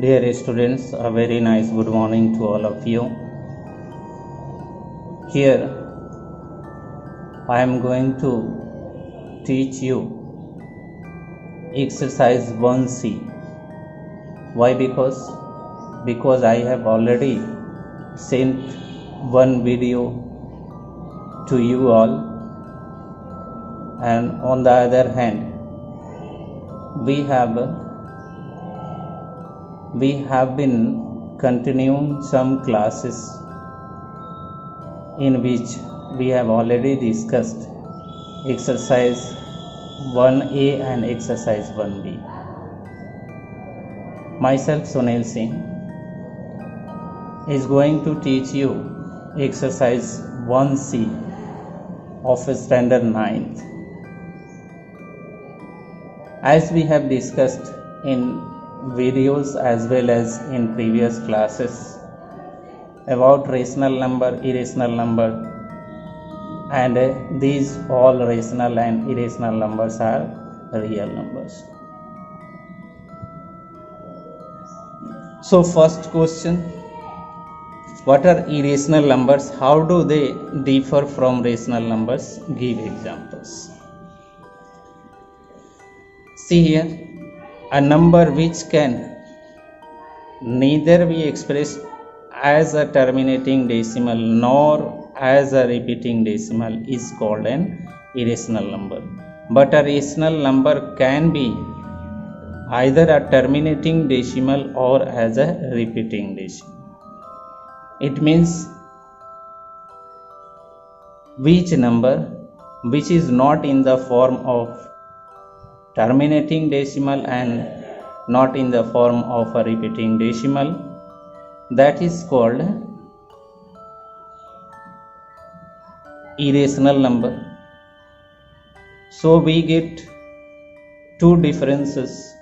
Dear students, a very nice good morning to all of you. Here I am going to teach you exercise 1C. Why? Because I have already sent one video to you all, and on the other hand we have been continuing some classes in which we have already discussed exercise 1A and exercise 1B. Myself, Sunil Singh, is going to teach you exercise 1C of standard 9th. As we have discussed in videos as well as in previous classes about rational number, irrational number, and these all rational and irrational numbers are real numbers. So first question, what are irrational numbers? How do they differ from rational numbers? Give examples. See here, a number which can neither be expressed as a terminating decimal nor as a repeating decimal is called an irrational number. But a rational number can be either a terminating decimal or as a repeating decimal. It means which number which is not in the form of terminating decimal and not in the form of a repeating decimal, that is called irrational number. So we get two differences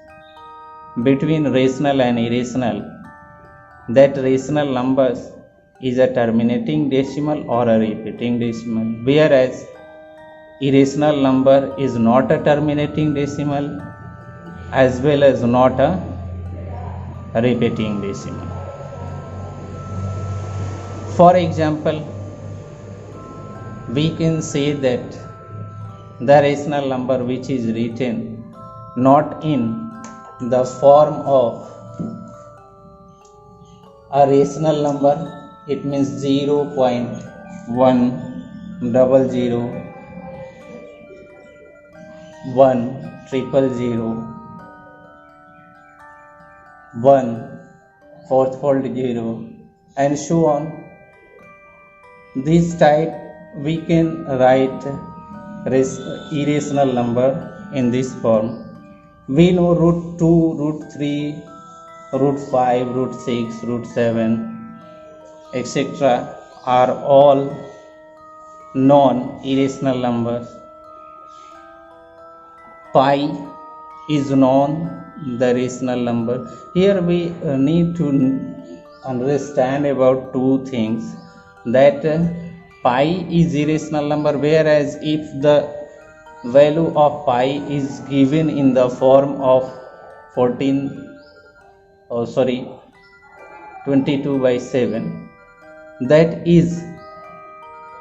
between rational and irrational, that rational numbers is a terminating decimal or a repeating decimal, whereas irrational number is not a terminating decimal as well as not a repeating decimal. For example, we can say that the rational number which is written not in the form of a rational number, it means 0.100 100 1 fourth fold 0 and so on. This type we can write irrational number in this form. We know root 2, root 3, root 5, root 6, root 7, etc. are all non-irrational numbers. Pi is the rational number. Here we need to understand about two things, that pi is irrational number, whereas if the value of pi is given in the form of 22/7, that is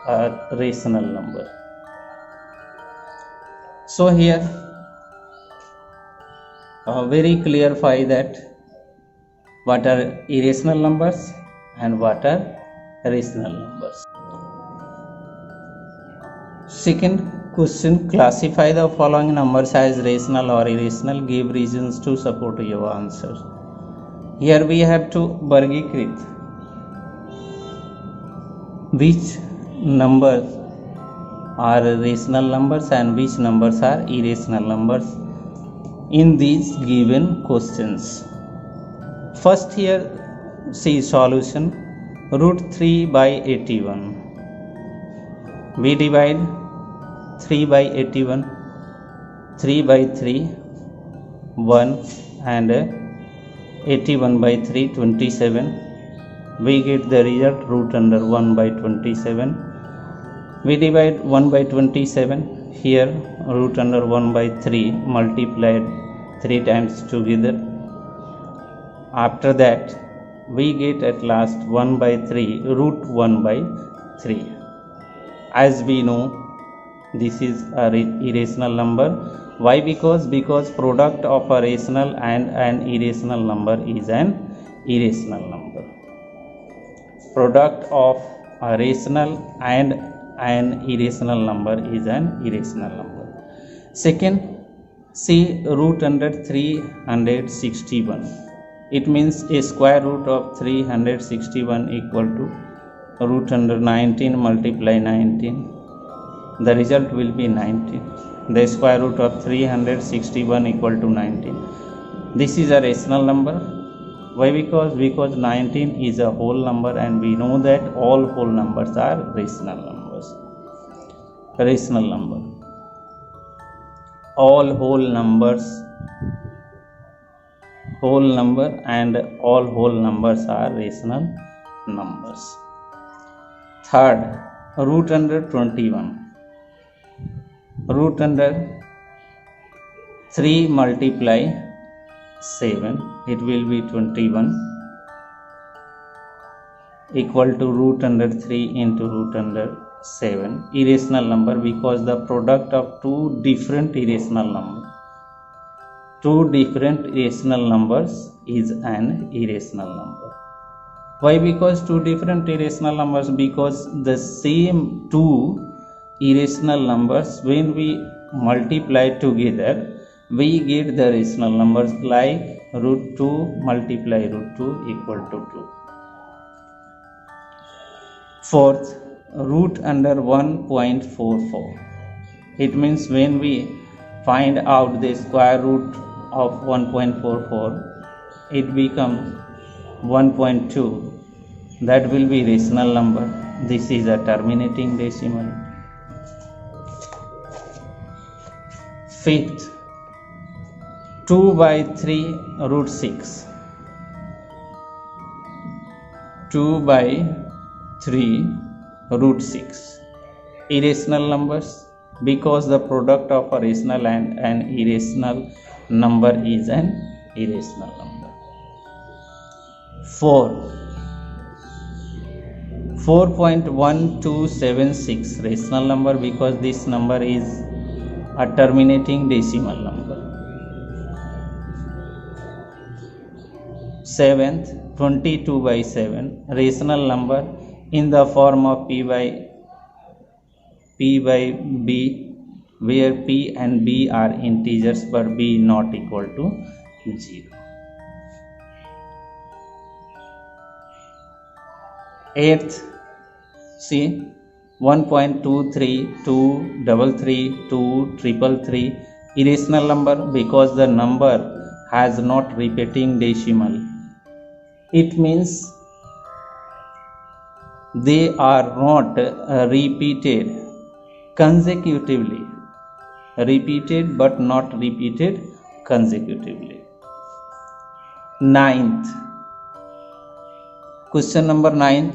a rational number. So here very clarify that what are irrational numbers and what are rational numbers. Second question, classify the following numbers as rational or irrational. Give reasons to support your answer. Here we have to vargikrit which numbers are rational numbers and which numbers are irrational numbers in these given questions. First here see solution. Root 3/81. We divide 3/81, 3/3, 1 and 81/3, 27. We get the result root under 1/27. We divide 1/27. Here root under 1/3 multiplied 3 times together. After that we get at last 1 by 3 root 1 by 3. As we know, this is a irrational number. Why? Because product of a rational and an irrational number is an irrational number. Product of a rational and an irrational number is an irrational number. Second, see root under 361. It means a square root of 361 equal to root under 19 multiply 19. The result will be 19. The square root of 361 equal to 19. This is a rational number. Why? Because 19 is a whole number, and we know that all whole numbers are rational numbers. Rational number. All whole numbers, whole number, and all whole numbers are rational numbers. Third, root under 21. Root under 3 multiply 7, it will be 21 equal to root under 3 into root under 7. Irrational number, because the product of two different irrational numbers is an irrational number. Why? Because two different irrational numbers, because the same two irrational numbers, when we multiply together, we get the rational numbers, like root 2 multiply root 2 equal to 2. Fourth, root under 1.44. It means when we find out the square root of 1.44, it becomes 1.2. That will be rational number. This is a terminating decimal. Fifth, 2 by 3 root 6. 2 by 3 root 6. Irrational numbers, because the product of a rational and an irrational number is an irrational number. 4.1276 rational number, because this number is a terminating decimal number. Seventh, 22 by 7 rational number in the form of p by b, where p and b are integers but b not equal to 0. Eighth, see 1.23, 2, 33, 2, 333 irrational number, because the number has not repeating decimal. It means they are not repeated consecutively. Repeated but not repeated consecutively. Ninth, question number 9.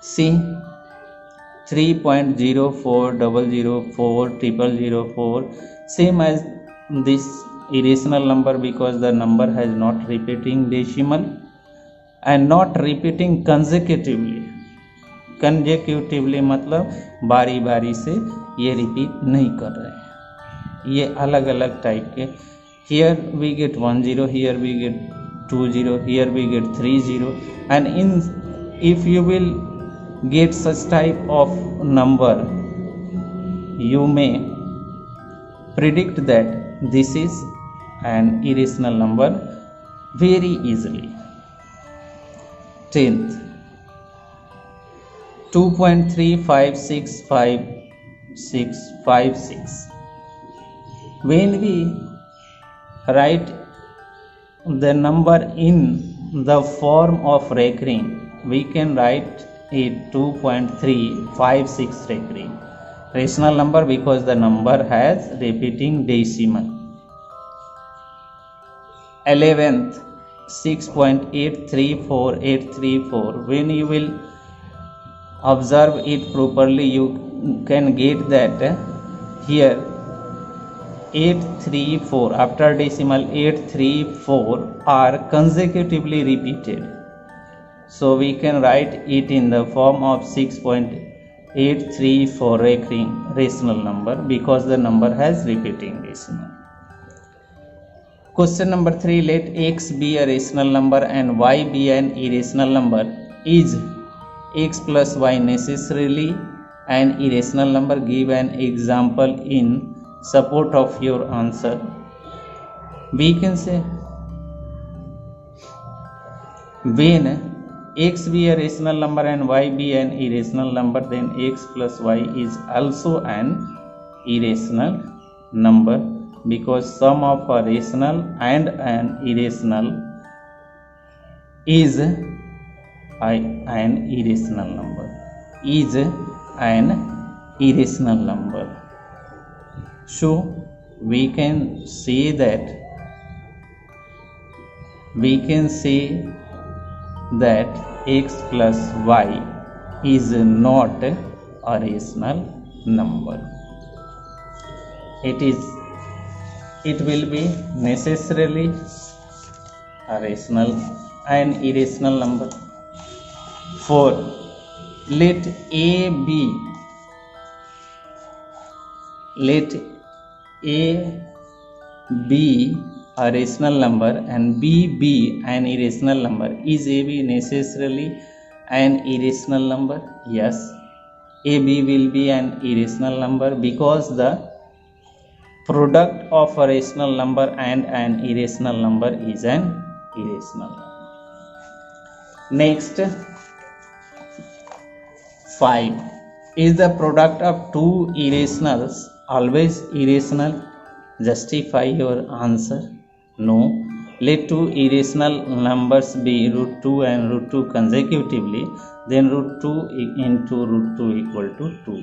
See 3.040040004, same as this irrational number, because the number has not repeating decimal and not repeating consecutively. मतलब बारी बारी से ये repeat नहीं कर रहे हैं, ये अलग अलग टाइप के. Here we get 1 0, here we get 2 0, here we get 3 0, and if you will get such type of number, you may predict that this is an irrational number very easily. 10th, 2.356556. When we write the number in the form of recurring, we can write it 2.356 recurring. Rational number, because the number has repeating decimal. 11th, 6.834834. When you will observe it properly, you can get that here 834 after decimal 834 are consecutively repeated. So we can write it in the form of 6.834 recurring rational number because the number has repeating decimal. Question number 3. Let x be a rational number and y be an irrational number. Is x plus y necessarily an irrational number? Give an example in support of your answer. We can say when x be a rational number and y be an irrational number, then x plus y is also an irrational number, because sum of a rational and an irrational is an irrational number. Is an irrational number. So we can say that x plus y is not a rational number. It will be necessarily a rational and irrational number. 4. Let a be a rational number and b be an irrational number. Is a b necessarily an irrational number? Yes, a b will be an irrational number because the product of a rational number and an irrational number is an irrational number. Next, 5. Is the product of two irrationals always irrational? Justify your answer. No. Let two irrational numbers be root 2 and root 2 consecutively, then root 2 into root 2 equal to 2.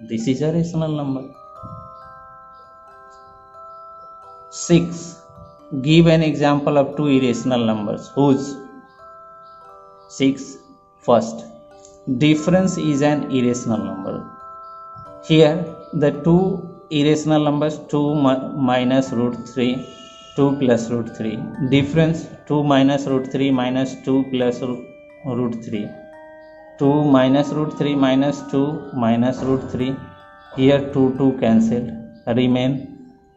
This is a rational number. 6. Give an example of two irrational numbers whose 6. First, difference is an irrational number. Here the two irrational numbers 2 minus root 3, 2 plus root 3. Difference 2 minus root 3 minus 2 plus root 3. 2 minus root 3 minus 2 minus root 3. Here 2 cancelled. Remain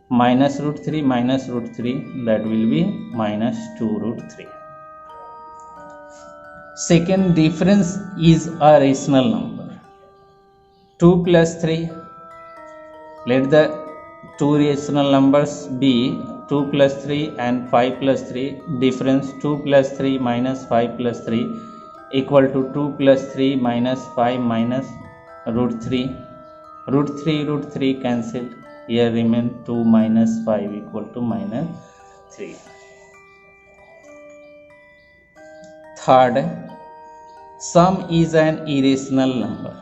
minus root 3 minus root 3, that will be minus 2 root 3. Second, difference is a rational number. 2 plus 3. Let the two rational numbers be 2 plus 3 and 5 plus 3. Difference 2 plus 3 minus 5 plus 3 equal to 2 plus 3 minus 5 minus root 3. Root 3 cancelled. Here remain 2 minus 5 equal to minus 3. Third, sum is an irrational number.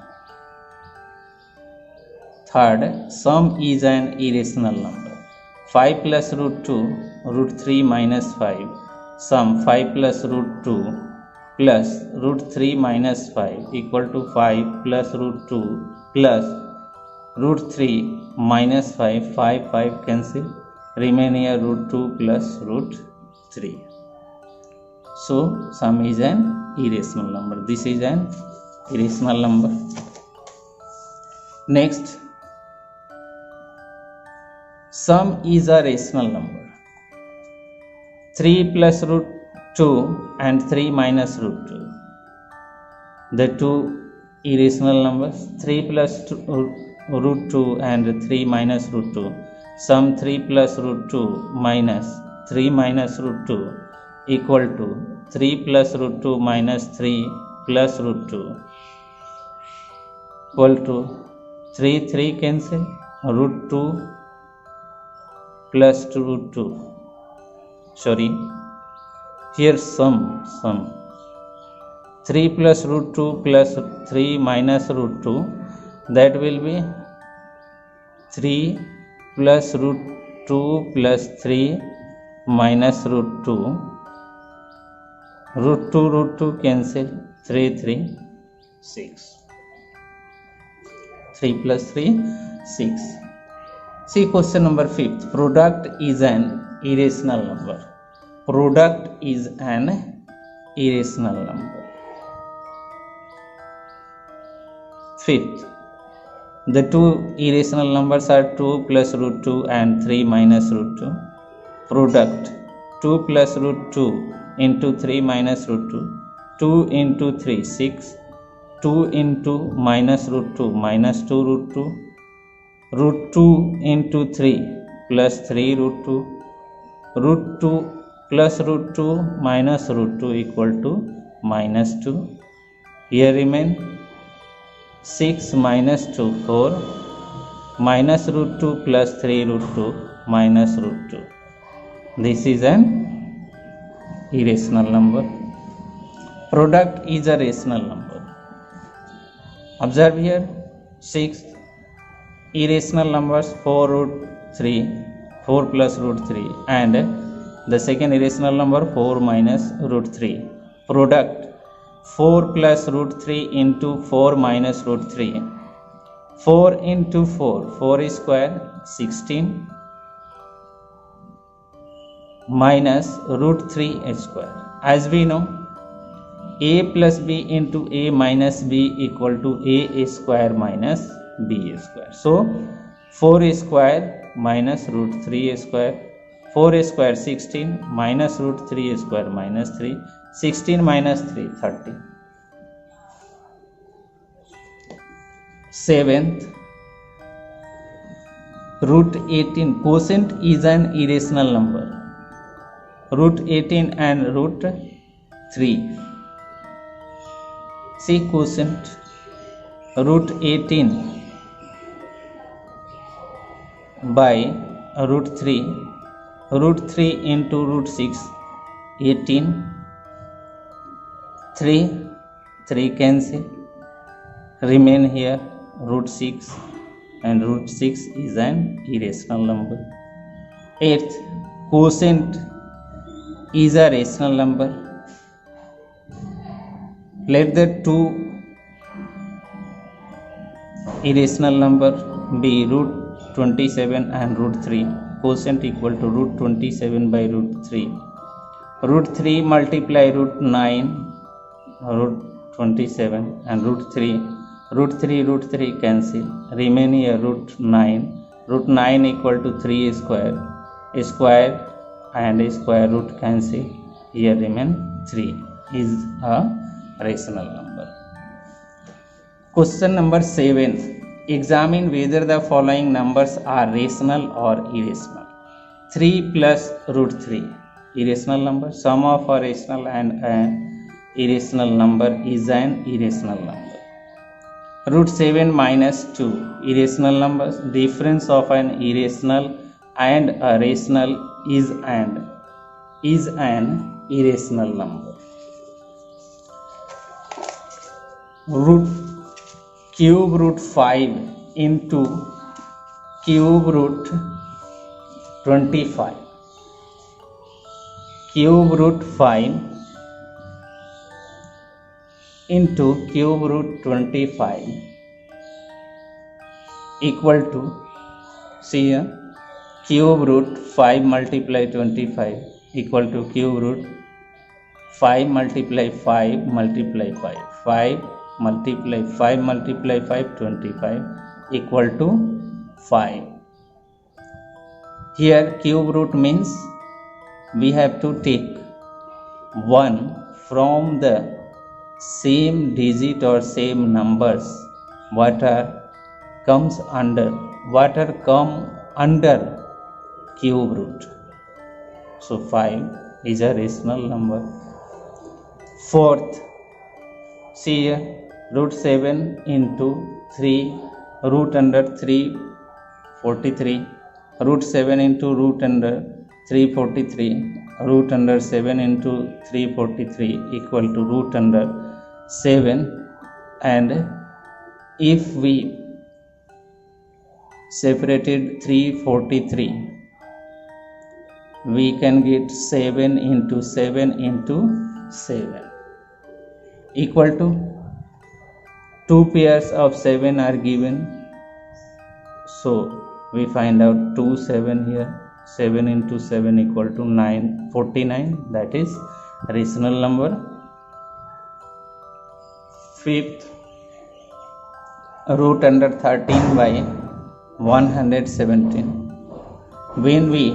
Sum is an irrational number. 5 plus root 2, root 3 minus 5. Sum 5 plus root 2 plus root 3 minus 5 equal to 5 plus root 2 plus root 3 minus 5. 5 cancel. Remain here root 2 plus root 3. So sum is an irrational number. This is an irrational number. Next, sum is a rational number. 3 plus root 2 and 3 minus root 2. The two irrational numbers 3 plus root 2 and 3 minus root 2. Sum 3 plus root 2 minus 3 minus root 2 equal to 3 plus root 2 minus 3 plus root 2 equal to 3 cancel. Root 2 plus root 2. Sorry, here sum 3 plus root 2 plus 3 minus root 2, that will be 3 plus root 2 plus 3 minus root 2. Root 2 cancel. 3 6. 3 plus 3 6. See question number 5th. Product is an irrational number. Product is an irrational number. 5th. The two irrational numbers are 2 plus root 2 and 3 minus root 2. Product 2 plus root 2 into 3 minus root 2. 2 into 3 6. 2 into minus root 2 minus 2 root 2. Root 2 into 3 plus 3 root 2. Root 2 plus root 2 minus root 2 equal to minus 2. Here remain 6 minus 2 4 minus root 2 plus 3 root 2 minus root 2. This is an irrational number. Product is a rational number. Observe here 6th irrational numbers 4 root 3 4 plus root 3 and the second irrational number 4 minus root 3. Product 4 plus root 3 into 4 minus root 3. 4 into 4 is square 16 minus root 3 is square. As we know, a plus b into a minus b equal to a square minus b square. So 4 square minus root 3 square. 4 square 16 minus root 3 square minus 3. 16 minus 3 30. 7th root 18. Quotient is an irrational number. Root 18 and root 3. See quotient. Root 18 by root 3. Root 3 into root 6 18. 3 cancel, remain here root 6 and root 6 is an irrational number. 8th quotient is a rational number. Let the two irrational number be root 27 and root 3. Quotient equal to root 27 by root 3. Root 3 multiply root 9 root 27 and root 3 cancel, remain here root 9 equal to 3 square and square root cancel, here remain 3 is a rational number. Question number 7. Examine whether the following numbers are rational or irrational. 3 plus root 3 irrational number. Sum of a rational and an irrational number is an irrational number. Root 7 minus 2 irrational numbers. Difference of an irrational and a rational is an irrational number. Root cube root 5 into cube root 25. Cube root 5 into cube root 25 equal to, see here, cube root 5 multiply 25 equal to cube root 5 multiply 5 multiply 5. 5 multiply 5 multiply 5 25 equal to 5. Here cube root means we have to take 1 from the same digit or same numbers what come under cube root. So 5 is a rational number. 4th, see here, root 7 into 3 root under 343. Root 7 into root under 343. Root under 7 into 343 equal to root under 7, and if we separated 343 we can get 7 into 7 into 7 equal to 2 pairs of 7 are given, so we find out 2 7 here. 7 into 7 equal to 49, that is rational number. Fifth, root under 13 by 117. When we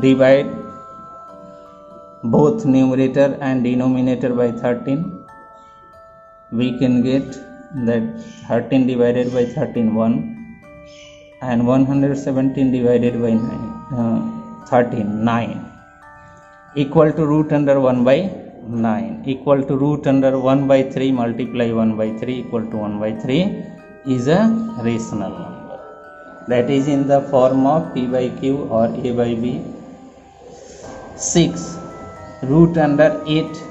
divide both numerator and denominator by 13, we can get that 13 divided by 13 1, and 117 divided by 13 9, equal to root under 1 by 9, equal to root under 1 by 3 multiply 1 by 3 equal to 1 by 3 is a rational number. That is in the form of P by Q or A by B. 6, root under 8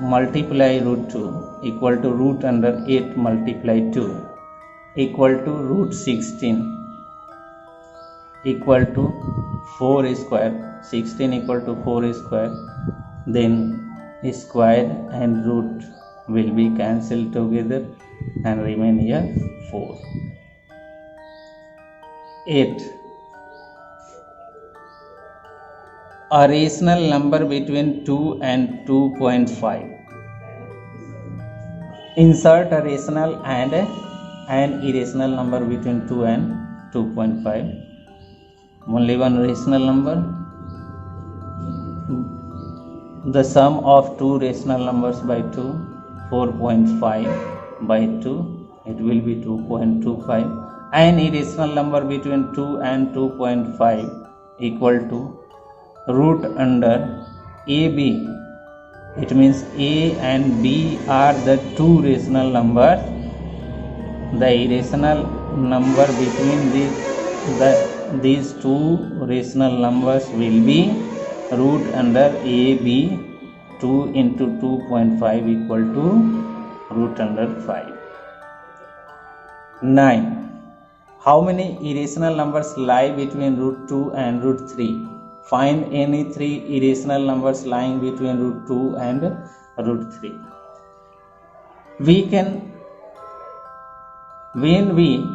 multiply root 2 equal to root under 8 multiply 2 equal to root 16 equal to 4 square. 16 equal to 4 square, then square and root will be cancelled together and remain here 4. 8, a rational number between 2 and 2.5. Insert a rational and an irrational number between 2 and 2.5. Only one rational number. The sum of two rational numbers by 2, 4.5 by 2, it will be 2.25. An irrational number between 2 and 2.5 equal to root under AB. It means A and B are the two rational numbers. The irrational number between these two rational numbers will be root under AB. 2 into 2.5 equal to root under 5. 9. How many irrational numbers lie between root 2 and root 3? Find any three irrational numbers lying between root 2 and root 3. We can, when we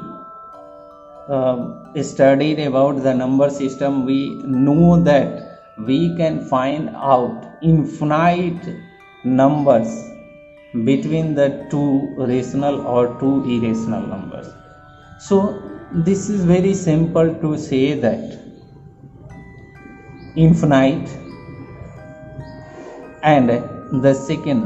studied about the number system, we know that we can find out infinite numbers between the two rational or two irrational numbers. So this is very simple to say that infinite, and the second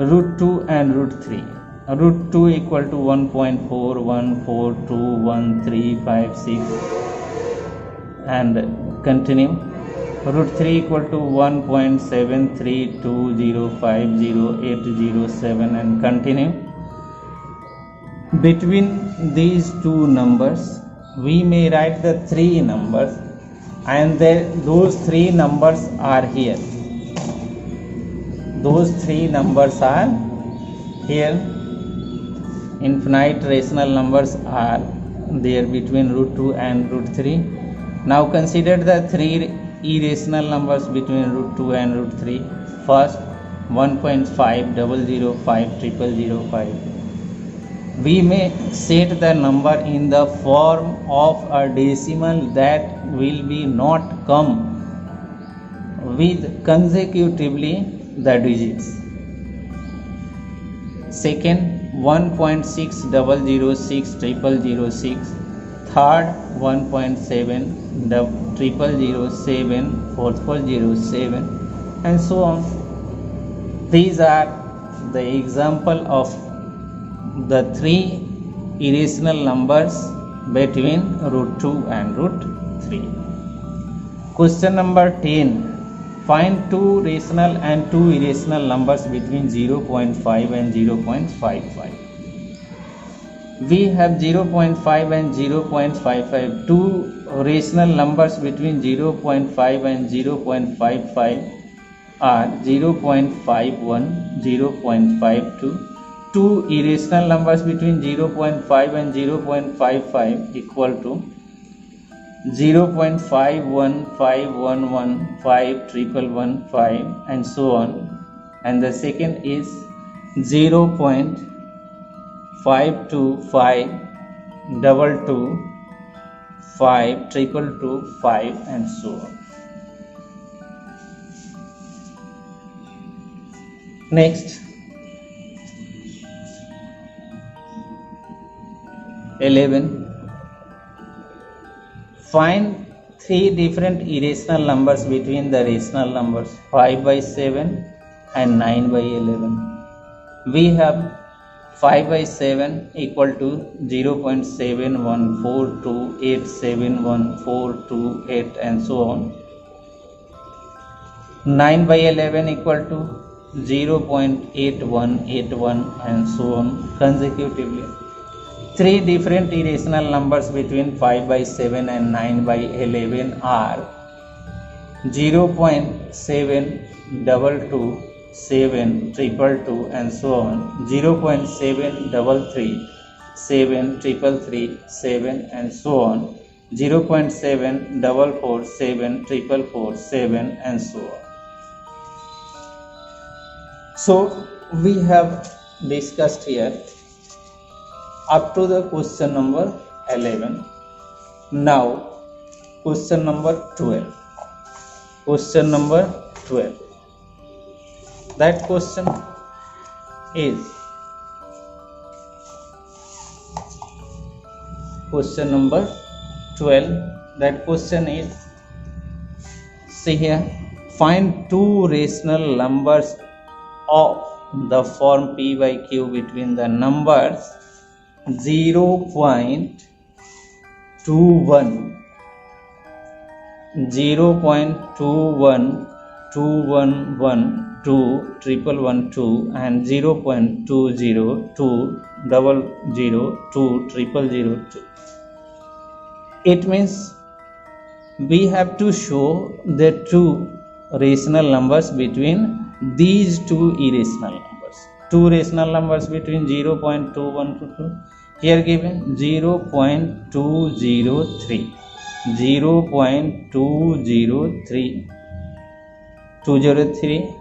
root 2 and root 3. Root 2 equal to 1.41421356 and continue. Root 3 equal to 1.7320500807 and continue. Between these two numbers we may write the three numbers, and those three numbers are here. Those three numbers are here. Infinite rational numbers are there between root 2 and root 3. Now consider the three irrational numbers between root 2 and root 3. First, 1.50050005. We may set the number in the form of a decimal that will be not come with consecutively the digits. Second, 1.60060006. Third, 1.700074407 and so on. These are the example of the three irrational numbers between root 2 and root 3. Question number 10. Find two rational and two irrational numbers between 0.5 and 0.55. We have 0.5 and 0.55. Two rational numbers between 0.5 and 0.55 are 0.51, 0.52. Two irrational numbers between 0.5 and 0.55 equal to 0.5151115 and so on, and the second is 0.52522 5, 222, 5 and so on. Next, 11. Find three different irrational numbers between the rational numbers 5 by 7 and 9 by 11. We have 5 by 7 equal to 0.714287142 and so on. 9 by 11 equal to 0.8181 and so on consecutively. Three different irrational numbers between 5 by 7 and 9 by 11 are 0.722, 7, 222 and so on, 0.733, 7, 333, 7 and so on, 0.744, 7, 444, 7 and so on. So we have discussed here up to the question number 11. Now question number 12. Question number 12. That question is question number 12. That question is, see here, find two rational numbers of the form P by Q between the numbers 0.21, 0.21, 211, 2, and 0.20, 2, 2. It means we have to show the two rational numbers between these two irrational numbers. Two rational numbers between 0.21 to 2. Here given 0.203. 0.203. 203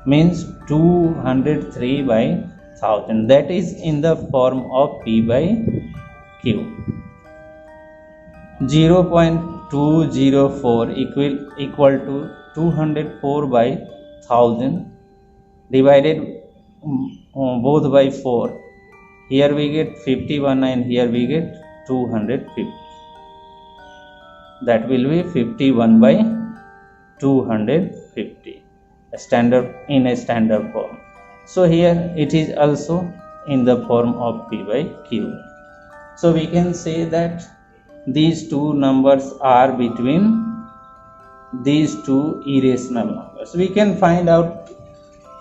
means 203 by 1000. That is in the form of P by Q. 0.204 equal to 204 by 1000 divided both by 4. Here we get 51 and here we get 250. That will be 51 by 250 in a standard form. So here it is also in the form of P by Q. So we can say that these two numbers are between these two irrational numbers. We can find out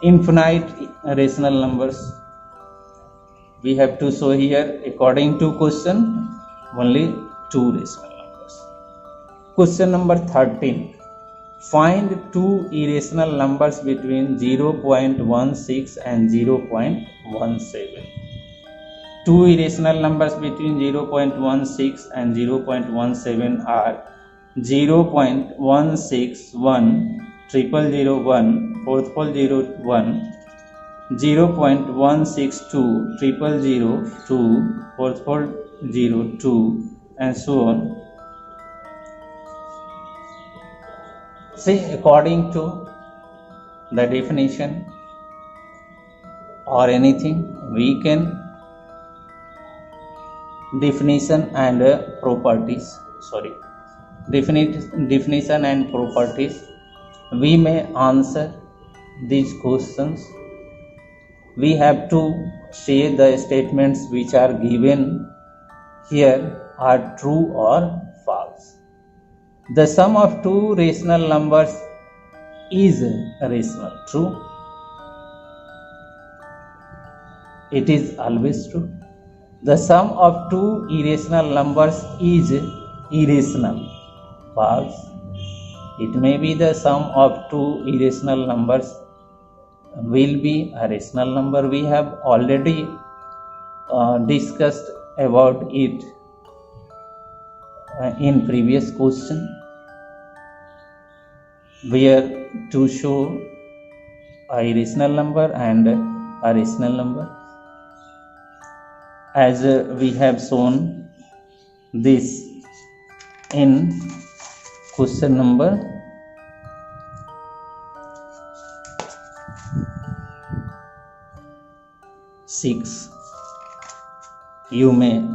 infinite rational numbers. We have to show here, according to question, only two rational numbers. Question number 13. Find two irrational numbers between 0.16 and 0.17. Two irrational numbers between 0.16 and 0.17 are 0.161, 0001, 4401, 0.162, 0002, 4402 and so on. See, according to the definition or anything, we can definition and properties, definition and properties, we may answer these questions. We have to say the statements which are given here are true or false. The sum of two rational numbers is rational. True. It is always true. The sum of two irrational numbers is irrational. False. It may be the sum of two irrational numbers will be a rational number. We have already discussed about it in previous question, where to show a irrational number and a rational number. As we have shown this in question number 6. You may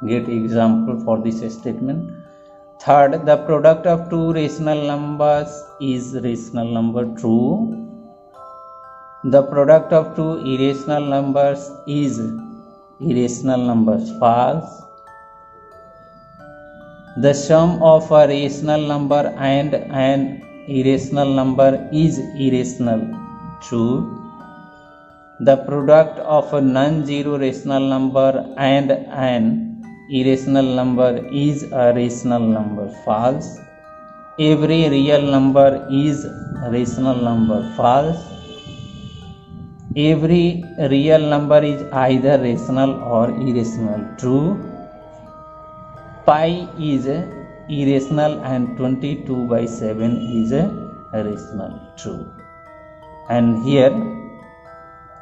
get example for this statement. Third, the product of two rational numbers is rational number. True. The product of two irrational numbers is irrational numbers. False. The sum of a rational number and an irrational number is irrational. True. The product of a non-zero rational number and an irrational number is a rational number. False. Every real number is a rational number. False. Every real number is either rational or irrational. True. Pi is irrational and 22/7 is rational. True. And here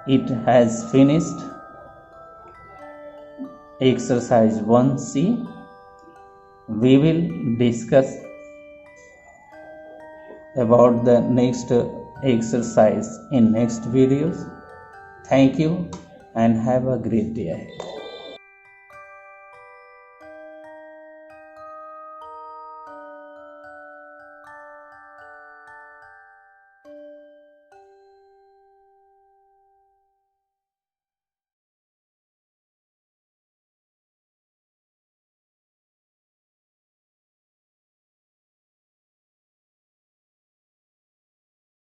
it has finished exercise 1C. We will discuss about the next exercise in next videos. Thank you and have a great day ahead.